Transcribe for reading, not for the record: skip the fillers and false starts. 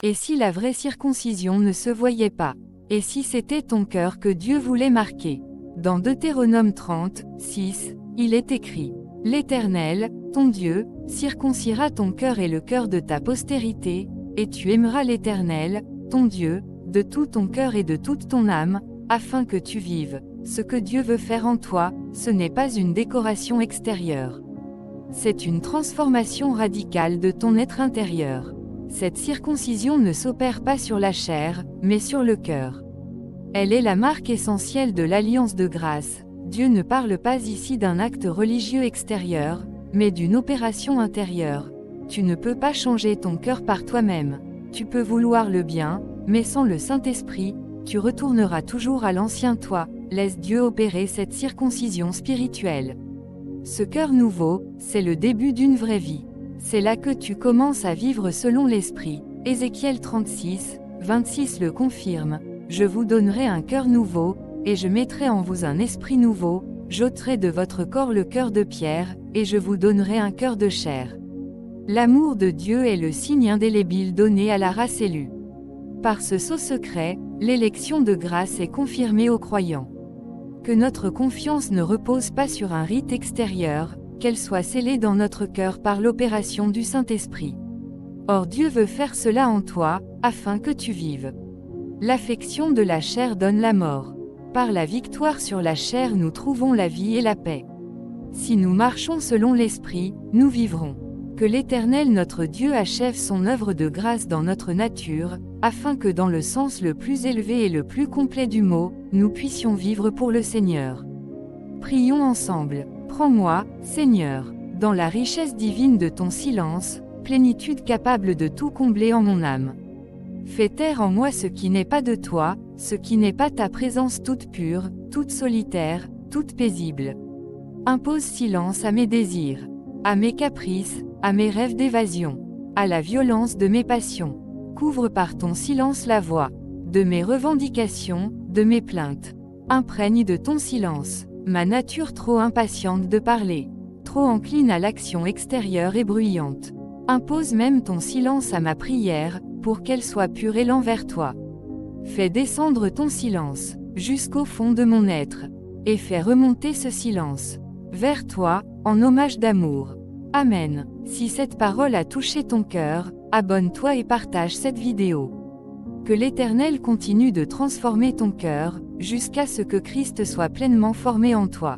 Et si la vraie circoncision ne se voyait pas? Et si c'était ton cœur que Dieu voulait marquer? Dans Deutéronome 30, 6, il est écrit: L'Éternel, ton Dieu, circoncira ton cœur et le cœur de ta postérité, et tu aimeras l'Éternel, ton Dieu, de tout ton cœur et de toute ton âme, afin que tu vives. Ce que Dieu veut faire en toi, ce n'est pas une décoration extérieure. C'est une transformation radicale de ton être intérieur. Cette circoncision ne s'opère pas sur la chair, mais sur le cœur. Elle est la marque essentielle de l'alliance de grâce. Dieu ne parle pas ici d'un acte religieux extérieur, mais d'une opération intérieure. Tu ne peux pas changer ton cœur par toi-même. Tu peux vouloir le bien, mais sans le Saint-Esprit, tu retourneras toujours à l'ancien toi. Laisse Dieu opérer cette circoncision spirituelle. Ce cœur nouveau, c'est le début d'une vraie vie. C'est là que tu commences à vivre selon l'Esprit. Ézéchiel 36, 26 le confirme. Je vous donnerai un cœur nouveau, et je mettrai en vous un esprit nouveau, j'ôterai de votre corps le cœur de pierre, et je vous donnerai un cœur de chair. L'amour de Dieu est le signe indélébile donné à la race élue. Par ce sceau secret, l'élection de grâce est confirmée aux croyants. Que notre confiance ne repose pas sur un rite extérieur, qu'elle soit scellée dans notre cœur par l'opération du Saint-Esprit. Or Dieu veut faire cela en toi, afin que tu vives. L'affection de la chair donne la mort. Par la victoire sur la chair nous trouvons la vie et la paix. Si nous marchons selon l'Esprit, nous vivrons. Que l'Éternel notre Dieu achève son œuvre de grâce dans notre nature, afin que dans le sens le plus élevé et le plus complet du mot, nous puissions vivre pour le Seigneur. Prions ensemble. Prends-moi, Seigneur, dans la richesse divine de ton silence, plénitude capable de tout combler en mon âme. Fais taire en moi ce qui n'est pas de toi, ce qui n'est pas ta présence toute pure, toute solitaire, toute paisible. Impose silence à mes désirs, à mes caprices, à mes rêves d'évasion, à la violence de mes passions. Couvre par ton silence la voix de mes revendications, de mes plaintes. Imprègne de ton silence ma nature trop impatiente de parler, trop encline à l'action extérieure et bruyante. Impose même ton silence à ma prière, pour qu'elle soit pure et envers toi. Fais descendre ton silence, jusqu'au fond de mon être, et fais remonter ce silence vers toi, en hommage d'amour. Amen. Si cette parole a touché ton cœur, abonne-toi et partage cette vidéo. Que l'Éternel continue de transformer ton cœur, jusqu'à ce que Christ soit pleinement formé en toi.